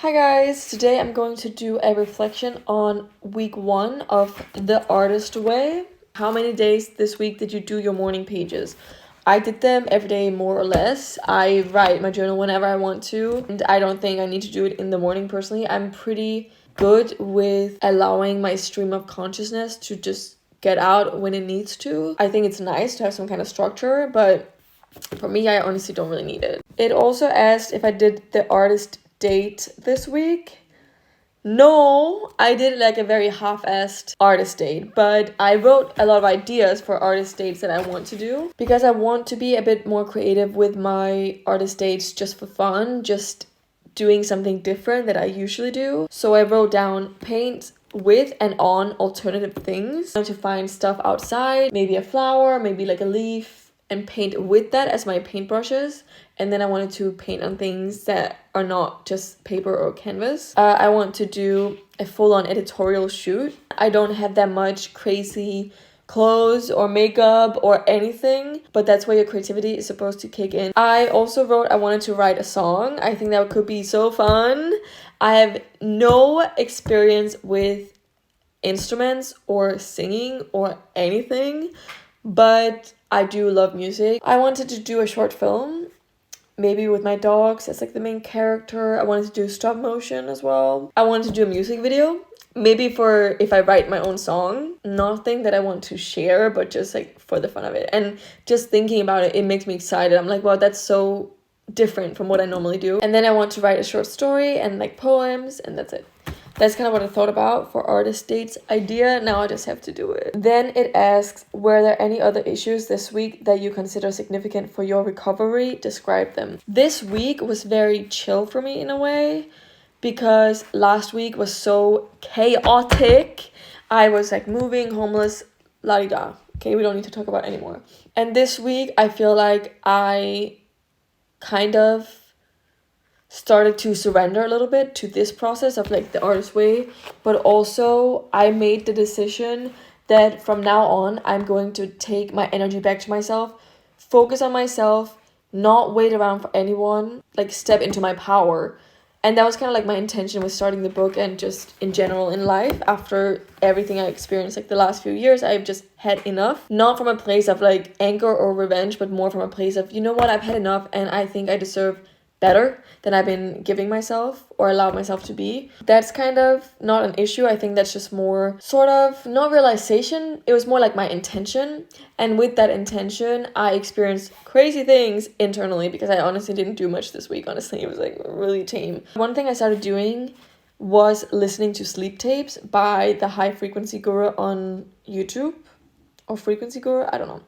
Hi guys, today I'm going to do a reflection on week 1 of The Artist Way. How many days this week did you do your morning pages? I did them every day more or less. I write my journal whenever I want to, and I don't think I need to do it in the morning personally. I'm pretty good with allowing my stream of consciousness to just get out when it needs to. I think it's nice to have some kind of structure, but for me, I honestly don't really need it. It also asked if I did the artist date this week. No, I did like a very half-assed artist date, but I wrote a lot of ideas for artist dates that I want to do because I want to be a bit more creative with my artist dates just for fun, just doing something different that I usually do. So I wrote down paint with and on alternative things. I want to find stuff outside, maybe a flower, maybe like a leaf, and paint with that as my paintbrushes. And then I wanted to paint on things that are not just paper or canvas. I want to do a full-on editorial shoot. I don't have that much crazy clothes or makeup or anything, but that's where your creativity is supposed to kick in. I also wrote I wanted to write a song. I think that could be so fun. I have no experience with instruments or singing or anything, but I do love music. I wanted to do a short film, maybe with my dogs as like the main character. I wanted to do stop motion as well. I wanted to do a music video, maybe for if I write my own song. Nothing that I want to share, but just like for the fun of it. And just thinking about it, it makes me excited. I'm like, wow, that's so different from what I normally do. And then I want to write a short story and like poems, and that's it. That's kind of what I thought about for artist dates idea. Now I just have to do it. Then it asks, were there any other issues this week that you consider significant for your recovery? Describe them. This week was very chill for me in a way because last week was so chaotic. I was like moving, homeless, la-di-da. Okay, we don't need to talk about it anymore. And this week I feel like I kind of started to surrender a little bit to this process of like the artist way, but also I made the decision that from now on I'm going to take my energy back to myself, focus on myself, not wait around for anyone, like step into my power. And that was kind of like my intention with starting the book and just in general in life. After everything I experienced like the last few years, I've just had enough. Not from a place of like anger or revenge, but more from a place of, you know what, I've had enough and I think I deserve better than I've been giving myself or allowed myself to be. That's kind of not an issue. I think that's just more sort of not realization. It was more like my intention. And with that intention, I experienced crazy things internally because I honestly didn't do much this week. Honestly, it was like really tame. One thing I started doing was listening to sleep tapes by the High Frequency Guru on YouTube, or Frequency Guru, I don't know.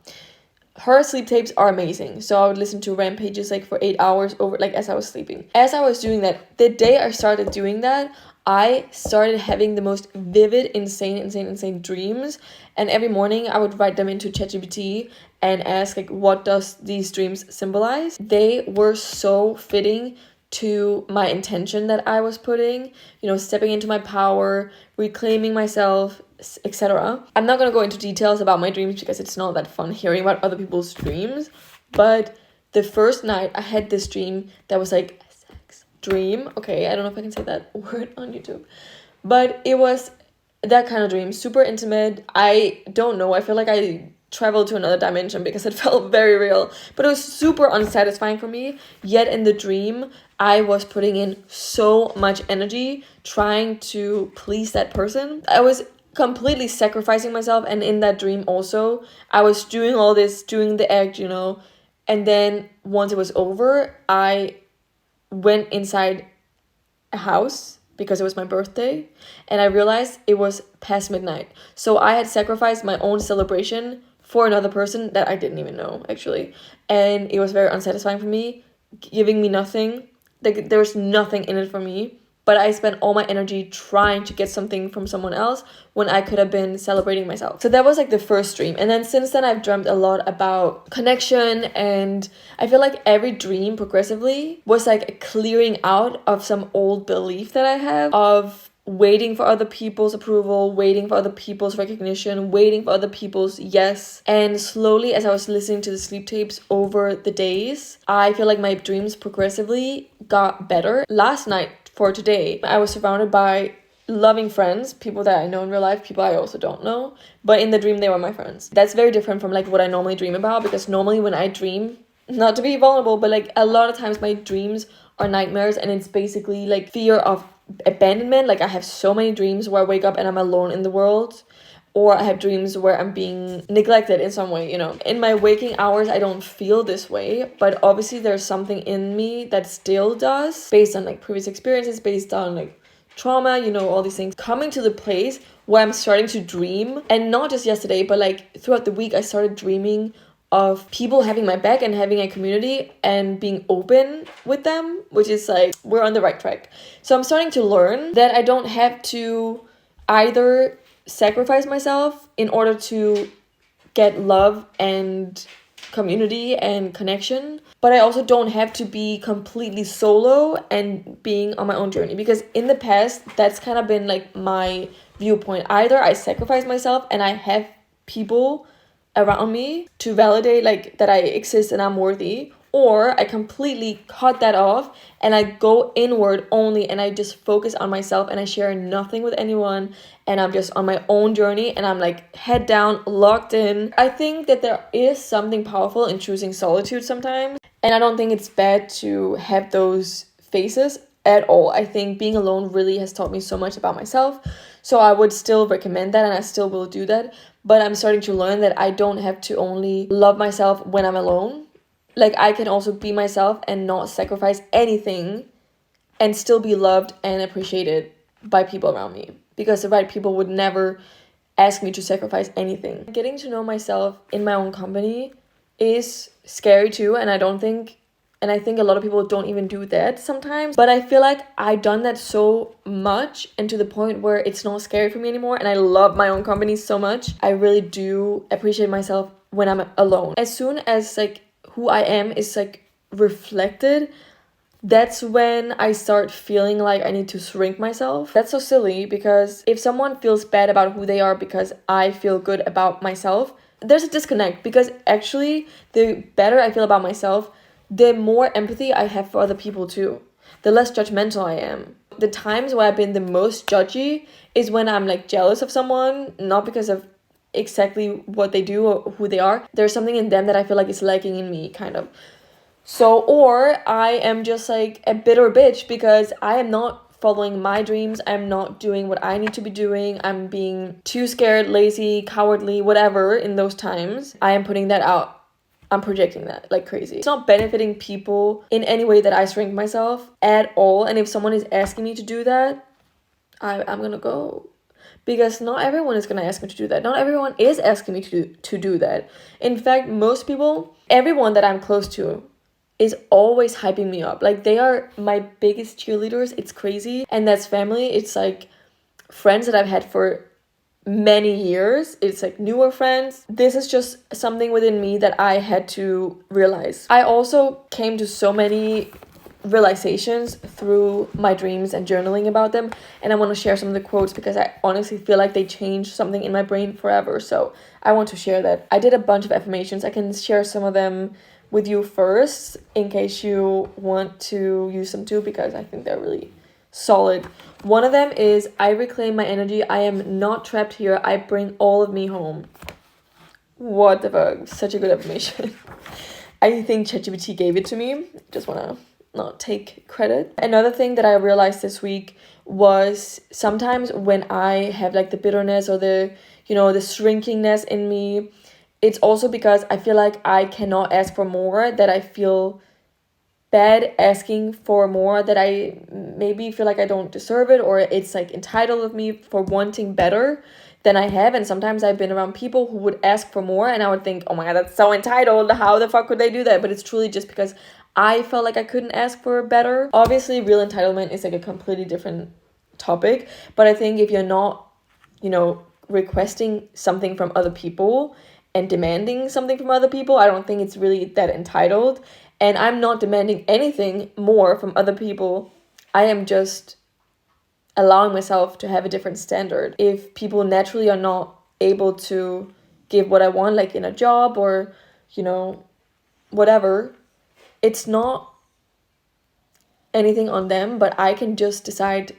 Her sleep tapes are amazing. So I would listen to Rampages like for 8 hours over, like as I was sleeping. As I was doing that, the day I started doing that, I started having the most vivid, insane dreams. And every morning I would write them into ChatGPT and ask like, what does these dreams symbolize? They were so fitting to my intention that I was putting, you know, stepping into my power, reclaiming myself, etc. I'm not gonna go into details about my dreams because it's not that fun hearing about other people's dreams, but the first night I had this dream that was like a sex dream. Okay, I don't know if I can say that word on YouTube, but it was that kind of dream, super intimate. I don't know, I feel like I traveled to another dimension because it felt very real, but it was super unsatisfying for me. Yet in the dream I was putting in so much energy trying to please that person. I was completely sacrificing myself, and in that dream also I was doing all this, doing the act, you know. And then once it was over, I went inside a house because it was my birthday, and I realized it was past midnight. So I had sacrificed my own celebration for another person that I didn't even know, actually. And it was very unsatisfying for me, giving me nothing. Like, there was nothing in it for me. But I spent all my energy trying to get something from someone else when I could have been celebrating myself. So that was like the first dream. And then since then, I've dreamt a lot about connection. And I feel like every dream progressively was like a clearing out of some old belief that I have of waiting for other people's approval, waiting for other people's recognition, waiting for other people's yes. And slowly, as I was listening to the sleep tapes over the days, I feel like my dreams progressively got better. Last night, for today. I was surrounded by loving friends, people that I know in real life, people I also don't know, but in the dream they were my friends. That's very different from like what I normally dream about, because normally when I dream, not to be vulnerable, but like a lot of times my dreams are nightmares, and it's basically like fear of abandonment. Like I have so many dreams where I wake up and I'm alone in the world, or I have dreams where I'm being neglected in some way, you know. In my waking hours, I don't feel this way, but obviously there's something in me that still does, based on like previous experiences, based on like trauma, you know, all these things, coming to the place where I'm starting to dream. And not just yesterday, but like throughout the week, I started dreaming of people having my back and having a community and being open with them, which is like, we're on the right track. So I'm starting to learn that I don't have to either sacrifice myself in order to get love and community and connection, but I also don't have to be completely solo and being on my own journey, because in the past that's kind of been like my viewpoint. Either I sacrifice myself and I have people around me to validate like that I exist and I'm worthy, or I completely cut that off and I go inward only, and I just focus on myself and I share nothing with anyone, and I'm just on my own journey and I'm like head down, locked in. I think that there is something powerful in choosing solitude sometimes, and I don't think it's bad to have those phases at all. I think being alone really has taught me so much about myself, so I would still recommend that and I still will do that. But I'm starting to learn that I don't have to only love myself when I'm alone. Like I can also be myself and not sacrifice anything and still be loved and appreciated by people around me, because the right people would never ask me to sacrifice anything. Getting to know myself in my own company is scary too, and I think a lot of people don't even do that sometimes, but I feel like I've done that so much and to the point where it's not scary for me anymore, and I love my own company so much. I really do appreciate myself when I'm alone. As soon as like who I am is like reflected, that's when I start feeling like I need to shrink myself. That's so silly, because if someone feels bad about who they are because I feel good about myself, there's a disconnect, because actually the better I feel about myself, the more empathy I have for other people too, the less judgmental I am. The times where I've been the most judgy is when I'm like jealous of someone, not because of exactly what they do or who they are. There's something in them that I feel like is lacking in me, kind of. So, or I am just like a bitter bitch because I am not following my dreams. I'm not doing what I need to be doing. I'm being too scared, lazy, cowardly, whatever in those times. I am putting that out. I'm projecting that like crazy. It's not benefiting people in any way that I shrink myself at all. And if someone is asking me to do that, I'm gonna go. Because not everyone is gonna ask me to do that. Not everyone is asking me to do that. In fact, most people, everyone that I'm close to, is always hyping me up. Like they are my biggest cheerleaders. It's crazy. And that's family. It's like friends that I've had for many years. It's like newer friends. This is just something within me that I had to realize. I also came to so many realizations through my dreams and journaling about them, and I want to share some of the quotes because I honestly feel like they changed something in my brain forever. So I want to share that. I did a bunch of affirmations. I can share some of them with you first in case you want to use them too, because I think they're really solid. One of them is, I reclaim my energy. I am not trapped here. I bring all of me home. What the fuck? Such a good affirmation. I think ChatGPT gave it to me. Just want to not take credit. Another thing that I realized this week was sometimes when I have like the bitterness or the, you know, the shrinkingness in me, it's also because I feel like I cannot ask for more, that I feel bad asking for more, that I maybe feel like I don't deserve it, or it's like entitled of me for wanting better than I have. And sometimes I've been around people who would ask for more and I would think, oh my god, that's so entitled, how the fuck could they do that? But it's truly just because I felt like I couldn't ask for better. Obviously, real entitlement is like a completely different topic, but I think if you're not, you know, requesting something from other people and demanding something from other people, I don't think it's really that entitled. And I'm not demanding anything more from other people. I am just allowing myself to have a different standard. If people naturally are not able to give what I want, like in a job or, you know, whatever, it's not anything on them, but I can just decide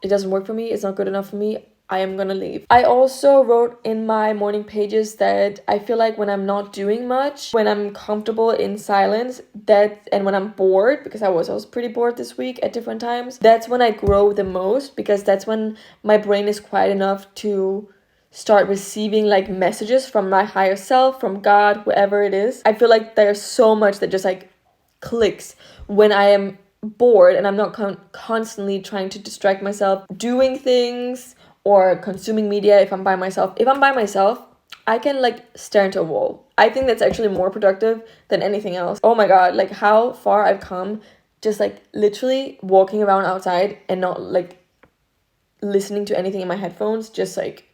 it doesn't work for me, it's not good enough for me, I am gonna leave. I also wrote in my morning pages that I feel like when I'm not doing much, when I'm comfortable in silence, and when I'm bored, because I was pretty bored this week at different times, that's when I grow the most, because that's when my brain is quiet enough to start receiving like messages from my higher self, from God, whoever it is. I feel like there's so much that just like clicks when I am bored and I'm not constantly trying to distract myself doing things or consuming media. If I'm by myself, I can like stare into a wall. I think that's actually more productive than anything else. Oh my god, like how far I've come just like literally walking around outside and not like listening to anything in my headphones, just like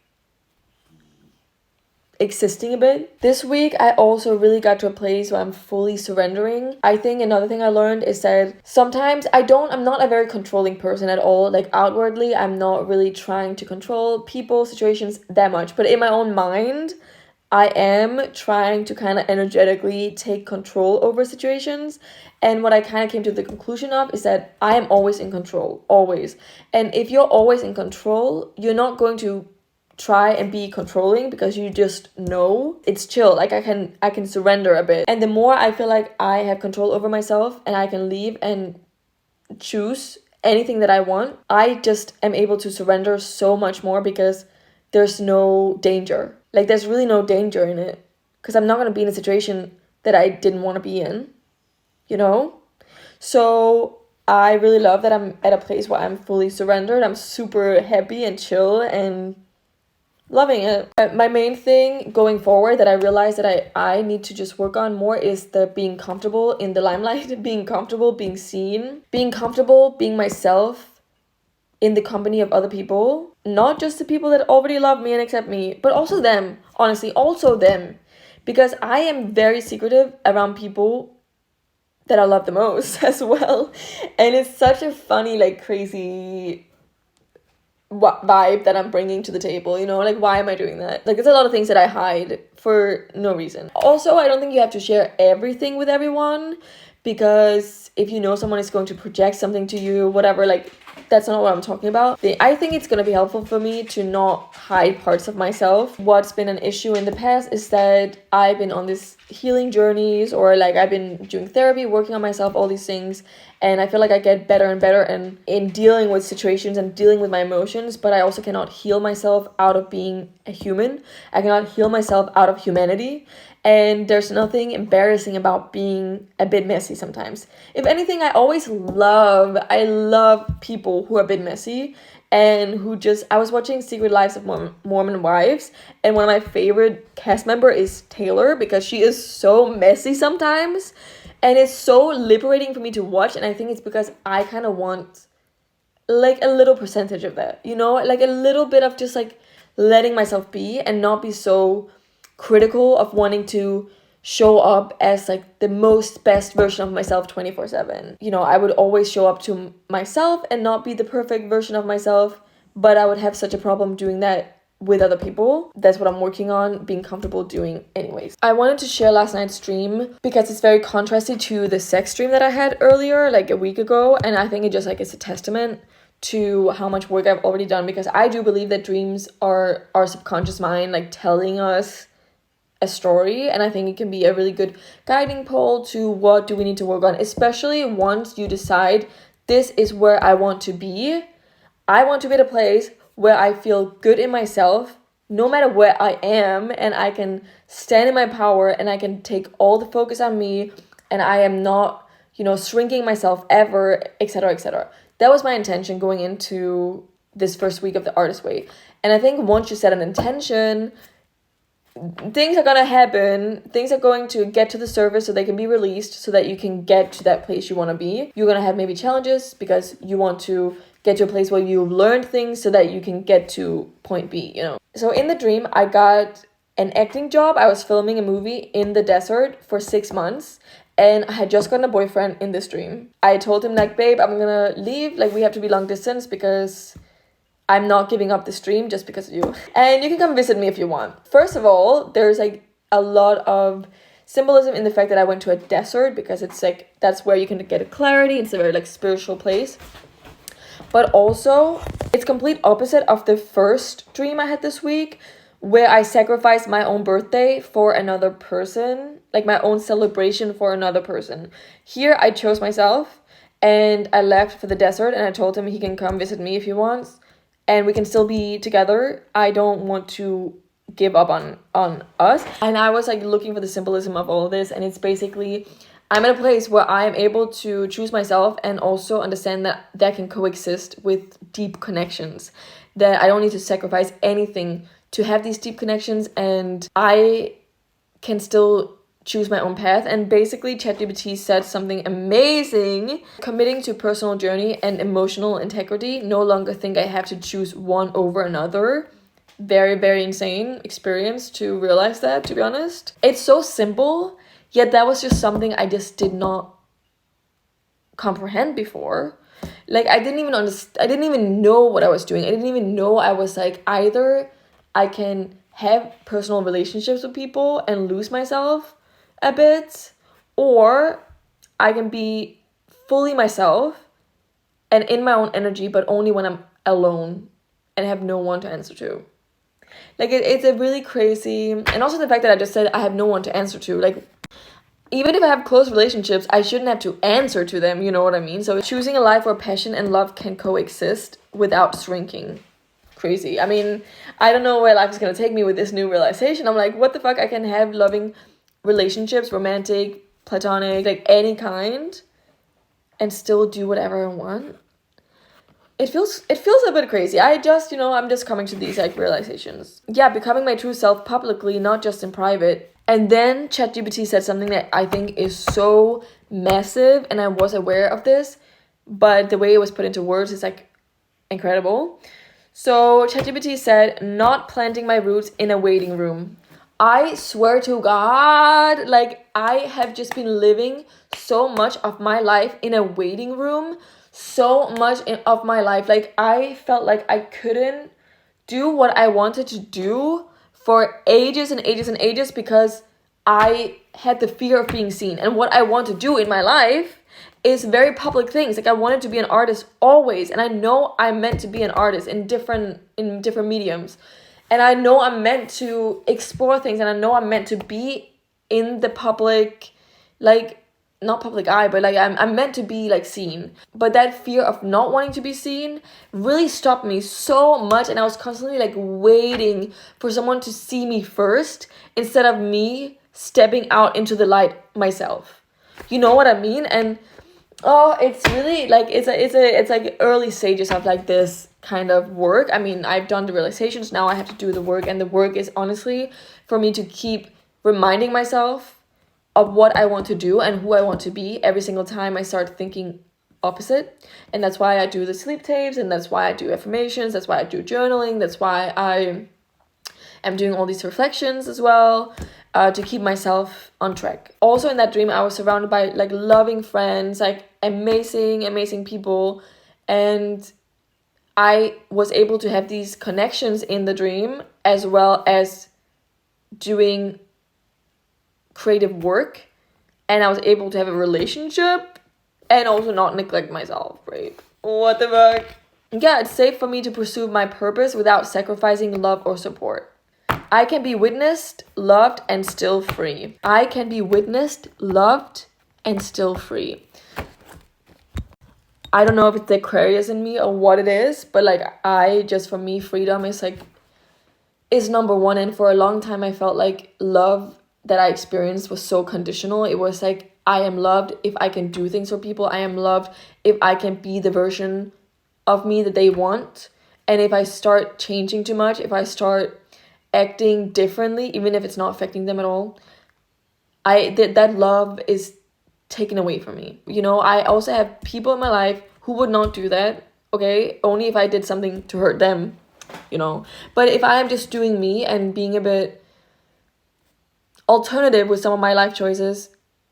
existing a bit. This week, I also really got to a place where I'm fully surrendering. I think another thing I learned is that sometimes I'm not a very controlling person at all. Like outwardly, I'm not really trying to control people, situations that much. But in my own mind, I am trying to kind of energetically take control over situations. And what I kind of came to the conclusion of is that I am always in control, always. And if you're always in control, you're not going to try and be controlling, because you just know it's chill. Like I can surrender a bit, and the more I feel like I have control over myself and I can leave and choose anything that I want, I just am able to surrender so much more, because there's no danger. Like there's really no danger in it, because I'm not going to be in a situation that I didn't want to be in, you know? So I really love that I'm at a place where I'm fully surrendered. I'm super happy and chill and loving it. My main thing going forward that I realized that I need to just work on more is the being comfortable in the limelight, being comfortable being seen, being comfortable being myself in the company of other people. Not just the people that already love me and accept me, but also them. Honestly, also them. Because I am very secretive around people that I love the most as well. And it's such a funny, like crazy vibe that I'm bringing to the table, you know? Like, why am I doing that? Like, there's a lot of things that I hide for no reason. Also, I don't think you have to share everything with everyone, because if you know someone is going to project something to you, whatever, like, that's not what I'm talking about. I think it's gonna be helpful for me to not hide parts of myself. What's been an issue in the past is that I've been on this healing journeys, or like I've been doing therapy, working on myself, all these things, and I feel like I get better and better in dealing with situations and dealing with my emotions, but I also cannot heal myself out of being a human. I cannot heal myself out of humanity. And there's nothing embarrassing about being a bit messy sometimes. If anything, I love people who are a bit messy and who just... I was watching Secret Lives of Mormon Wives, and one of my favorite cast member is Taylor, because she is so messy sometimes, and it's so liberating for me to watch. And I think it's because I kind of want like a little percentage of that, you know, like a little bit of just like letting myself be and not be so critical of wanting to show up as like the most best version of myself 24/7. You know, I would always show up to myself and not be the perfect version of myself, but I would have such a problem doing that with other people. That's what I'm working on being comfortable doing anyways. I wanted to share last night's stream because it's very contrasted to the sex stream that I had earlier, like a week ago, and I think it just like is a testament to how much work I've already done, because I do believe that dreams are our subconscious mind like telling us a story, and I think it can be a really good guiding pole to what do we need to work on, especially once you decide this is where I want to be. I want to be at a place where I feel good in myself no matter where I am, and I can stand in my power and I can take all the focus on me, and I am not, you know, shrinking myself ever, etc., etc. That was my intention going into this first week of the Artist Way. And I think once you set an intention, things are gonna happen. Things are going to get to the surface so they can be released, so that you can get to that place you want to be. You're gonna have maybe challenges because you want to get to a place where you've learned things so that you can get to point B, you know. So in the dream, I got an acting job. I was filming a movie in the desert for 6 months, and I had just gotten a boyfriend in this dream. I told him like, babe, I'm gonna leave, like we have to be long distance because I'm not giving up the stream just because of you. And you can come visit me if you want. First of all, there's like a lot of symbolism in the fact that I went to a desert, because it's like that's where you can get a clarity. It's a very like spiritual place. But also, it's complete opposite of the first dream I had this week, where I sacrificed my own birthday for another person, like my own celebration for another person. Here, I chose myself, and I left for the desert, and I told him he can come visit me if he wants, and we can still be together. I don't want to give up on us. And I was like looking for the symbolism of all of this, and it's basically, I'm at a place where I am able to choose myself and also understand that can coexist with deep connections, that I don't need to sacrifice anything to have these deep connections, and I can still choose my own path. And basically ChatGPT said something amazing: committing to personal journey and emotional integrity, no longer think I have to choose one over another. Very, very insane experience to realize that, to be honest. It's so simple, yet that was just something I just did not comprehend before. Like, I didn't even know what I was doing. I didn't even know I was like, either I can have personal relationships with people and lose myself a bit, or I can be fully myself and in my own energy, but only when I'm alone and have no one to answer to. Like, it's a really crazy, and also the fact that I just said I have no one to answer to. Like, even if I have close relationships, I shouldn't have to answer to them, you know what I mean? So choosing a life where passion and love can coexist without shrinking. Crazy. I mean, I don't know where life is going to take me with this new realization. I'm like, what the fuck? I can have loving relationships, romantic, platonic, like any kind, and still do whatever I want. It feels a bit crazy. I'm just coming to these like realizations. Yeah, becoming my true self publicly, not just in private. And then ChatGPT said something that I think is so massive, and I was aware of this, but the way it was put into words is like incredible. So ChatGPT said, not planting my roots in a waiting room. I swear to God, like, I have just been living so much of my life in a waiting room. So much of my life, like, I felt like I couldn't do what I wanted to do for ages and ages and ages because I had the fear of being seen. And what I want to do in my life is very public things. Like, I wanted to be an artist always, and I know I'm meant to be an artist in different mediums, and I know I'm meant to explore things, and I know I'm meant to be in the public, like, not public eye, but like I'm meant to be like seen. But that fear of not wanting to be seen really stopped me so much, and I was constantly like waiting for someone to see me first instead of me stepping out into the light myself. You know what I mean? And it's really like it's like early stages of like this kind of work. I mean, I've done the realizations, now I have to do the work, and the work is honestly for me to keep reminding myself of what I want to do and who I want to be every single time I start thinking opposite. And that's why I do the sleep tapes, and that's why I do affirmations, that's why I do journaling, that's why I am doing all these reflections as well, to keep myself on track. Also in that dream, I was surrounded by like loving friends, like amazing people, and I was able to have these connections in the dream, as well as doing creative work, and I was able to have a relationship and also not neglect myself, right? What the fuck? Yeah, it's safe for me to pursue my purpose without sacrificing love or support. I can be witnessed, loved, and still free. I can be witnessed, loved, and still free. I don't know if it's the Aquarius in me or what it is, but like, for me, freedom is number one. And for a long time, I felt like love that I experienced was so conditional. It was like, I am loved if I can do things for people. I am loved if I can be the version of me that they want. And if I start changing too much, if I start acting differently, even if it's not affecting them at all, that love is taken away from me. You know, I also have people in my life who would not do that, okay? Only if I did something to hurt them, you know? But if I am just doing me and being a bit alternative with some of my life choices,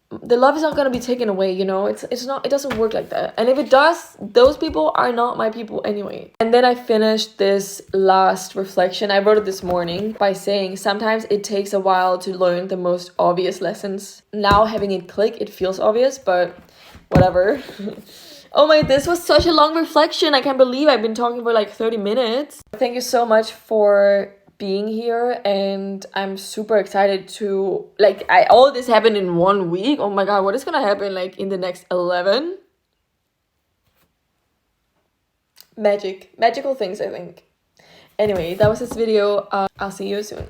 the love is not gonna be taken away, you know. It's not, it doesn't work like that. And if it does, those people are not my people anyway. And then I finished this last reflection. I wrote it this morning by saying sometimes it takes a while to learn the most obvious lessons. Now having it click, it feels obvious, but whatever. Oh my, this was such a long reflection. I can't believe I've been talking for like 30 minutes. Thank you so much for being here, and I'm super excited to, like, all this happened in 1 week. Oh my god, what is gonna happen like in the next 11? Magical things, I think. Anyway, that was this video. I'll see you soon.